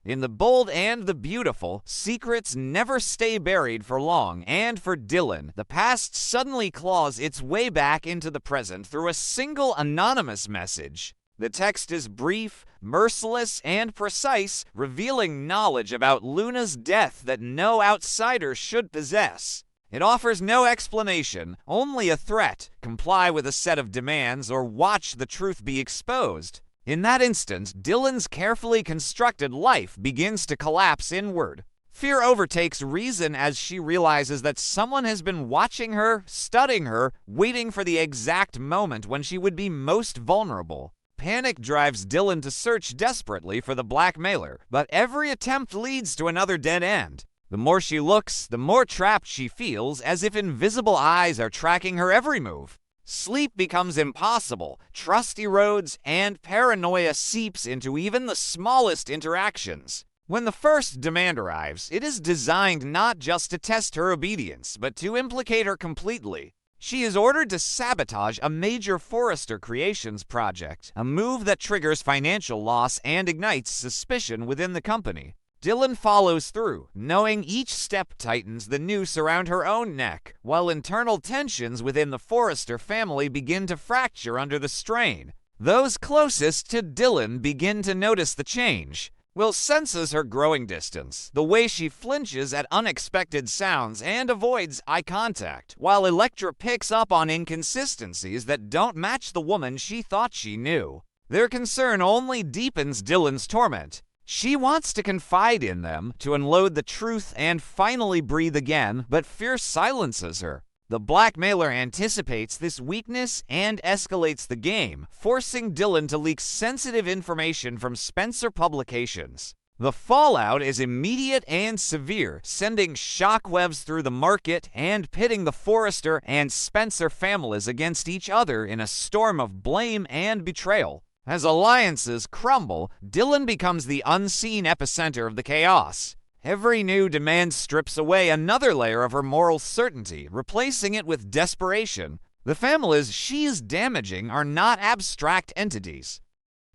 In The Bold and the Beautiful, secrets never stay buried for long, and for Dylan, the past suddenly claws its way back into the present through a single anonymous message. The text is brief, merciless, and precise, revealing knowledge about Luna's death that no outsider should possess. It offers no explanation, only a threat: comply with a set of demands or watch the truth be exposed. In that instant, Dylan's carefully constructed life begins to collapse inward. Fear overtakes reason as she realizes that someone has been watching her, studying her, waiting for the exact moment when she would be most vulnerable. Panic drives Dylan to search desperately for the blackmailer, but every attempt leads to another dead end. The more she looks, the more trapped she feels, as if invisible eyes are tracking her every move. Sleep becomes impossible, trust erodes, and paranoia seeps into even the smallest interactions. When the first demand arrives, it is designed not just to test her obedience, but to implicate her completely. She is ordered to sabotage a major Forrester Creations project, a move that triggers financial loss and ignites suspicion within the company. Dylan follows through, knowing each step tightens the noose around her own neck, while internal tensions within the Forrester family begin to fracture under the strain. Those closest to Dylan begin to notice the change. Will senses her growing distance, the way she flinches at unexpected sounds and avoids eye contact, while Elektra picks up on inconsistencies that don't match the woman she thought she knew. Their concern only deepens Dylan's torment. She wants to confide in them, to unload the truth and finally breathe again, but fear silences her. The blackmailer anticipates this weakness and escalates the game, forcing Dylan to leak sensitive information from Spencer Publications. The fallout is immediate and severe, sending shockwaves through the market and pitting the Forrester and Spencer families against each other in a storm of blame and betrayal. As alliances crumble, Dylan becomes the unseen epicenter of the chaos. Every new demand strips away another layer of her moral certainty, replacing it with desperation. The families she is damaging are not abstract entities.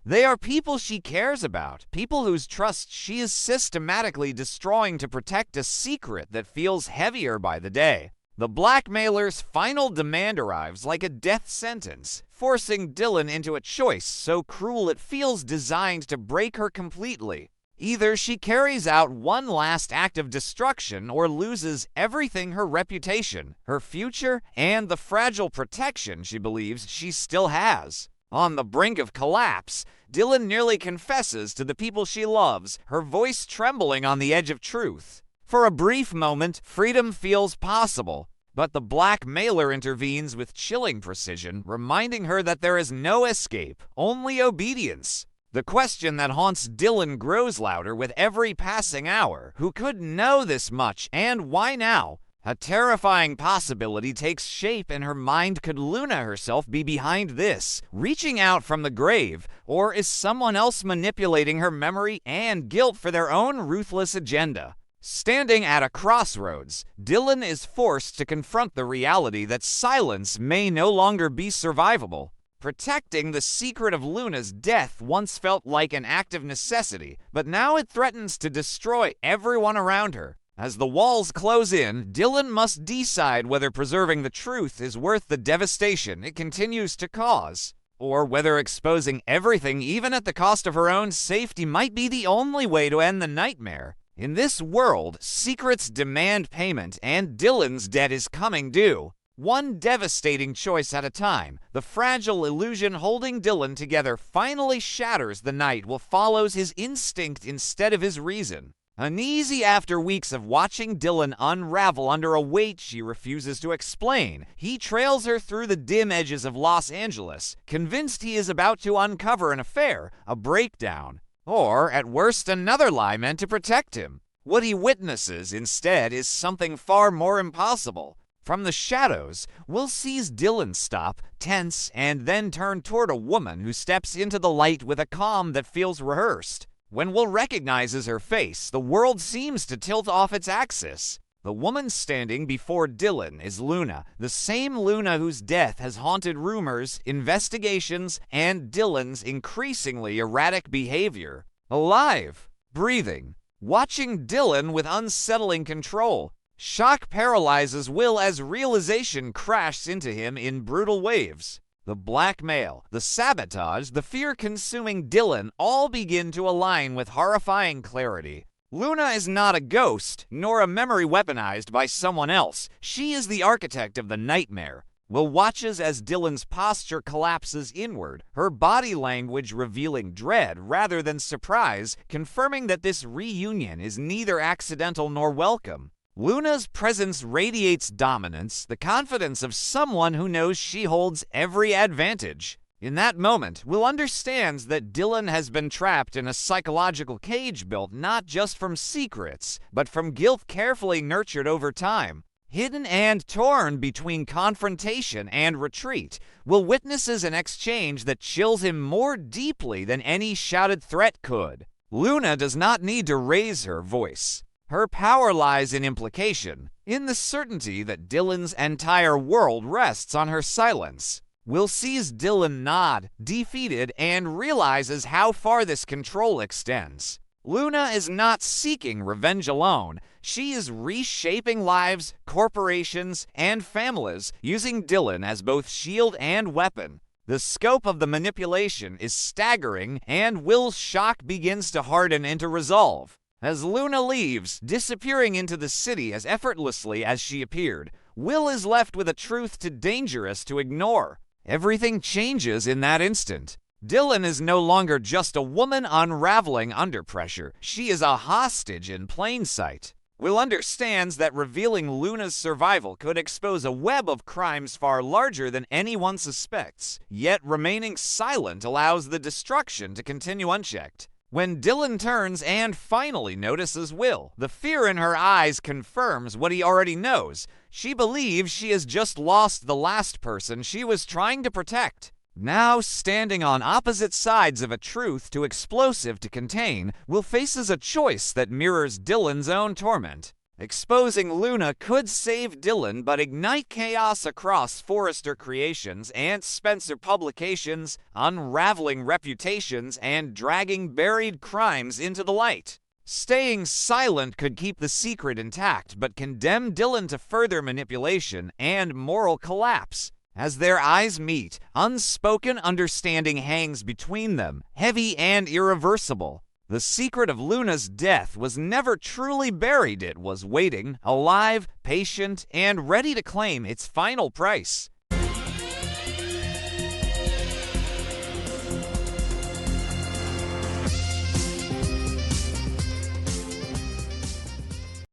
They are people she cares about, people whose trust she is systematically destroying to protect a secret that feels heavier by the day. The blackmailer's final demand arrives like a death sentence, forcing Dylan into a choice so cruel it feels designed to break her completely. Either she carries out one last act of destruction or loses everything: her reputation, her future, and the fragile protection she believes she still has. On the brink of collapse, Dylan nearly confesses to the people she loves, her voice trembling on the edge of truth. For a brief moment, freedom feels possible, but the blackmailer intervenes with chilling precision, reminding her that there is no escape, only obedience. The question that haunts Dylan grows louder with every passing hour. Who could know this much, and why now? A terrifying possibility takes shape in her mind. Could Luna herself be behind this, reaching out from the grave, or is someone else manipulating her memory and guilt for their own ruthless agenda? Standing at a crossroads, Dylan is forced to confront the reality that silence may no longer be survivable. Protecting the secret of Luna's death once felt like an act of necessity, but now it threatens to destroy everyone around her. As the walls close in, Dylan must decide whether preserving the truth is worth the devastation it continues to cause, or whether exposing everything, even at the cost of her own safety, might be the only way to end the nightmare. In this world, secrets demand payment, and Dylan's debt is coming due. One devastating choice at a time, the fragile illusion holding Dylan together finally shatters the night while follows his instinct instead of his reason. Uneasy after weeks of watching Dylan unravel under a weight she refuses to explain, he trails her through the dim edges of Los Angeles, convinced he is about to uncover an affair, a breakdown, or, at worst, another lie meant to protect him. What he witnesses instead is something far more impossible. From the shadows, Will sees Dylan stop, tense, and then turn toward a woman who steps into the light with a calm that feels rehearsed. When Will recognizes her face, the world seems to tilt off its axis. The woman standing before Dylan is Luna, the same Luna whose death has haunted rumors, investigations, and Dylan's increasingly erratic behavior. Alive! breathing, watching Dylan with unsettling control. Shock paralyzes Will as realization crashes into him in brutal waves. The blackmail, the sabotage, the fear-consuming Dylan all begin to align with horrifying clarity. Luna is not a ghost, nor a memory weaponized by someone else. She is the architect of the nightmare. Will watches as Dylan's posture collapses inward, her body language revealing dread rather than surprise, confirming that this reunion is neither accidental nor welcome. Luna's presence radiates dominance, the confidence of someone who knows she holds every advantage. In that moment, Will understands that Dylan has been trapped in a psychological cage built not just from secrets, but from guilt carefully nurtured over time. Hidden and torn between confrontation and retreat, Will witnesses an exchange that chills him more deeply than any shouted threat could. Luna does not need to raise her voice. Her power lies in implication, in the certainty that Dylan's entire world rests on her silence. Will sees Dylan nod, defeated, and realizes how far this control extends. Luna is not seeking revenge alone. She is reshaping lives, corporations, and families, using Dylan as both shield and weapon. The scope of the manipulation is staggering, and Will's shock begins to harden into resolve. As Luna leaves, disappearing into the city as effortlessly as she appeared, Will is left with a truth too dangerous to ignore. Everything changes in that instant. Dylan is no longer just a woman unraveling under pressure. She is a hostage in plain sight. Will understands that revealing Luna's survival could expose a web of crimes far larger than anyone suspects, yet remaining silent allows the destruction to continue unchecked. When Dylan turns and finally notices Will, the fear in her eyes confirms what he already knows. She believes she has just lost the last person she was trying to protect. Now standing on opposite sides of a truth too explosive to contain, Will faces a choice that mirrors Dylan's own torment. Exposing Luna could save Dylan, but ignite chaos across Forrester Creations and Spencer Publications, unraveling reputations and dragging buried crimes into the light. Staying silent could keep the secret intact, but condemn Dylan to further manipulation and moral collapse. As their eyes meet, unspoken understanding hangs between them, heavy and irreversible. The secret of Luna's death was never truly buried. It was waiting, alive, patient, and ready to claim its final price.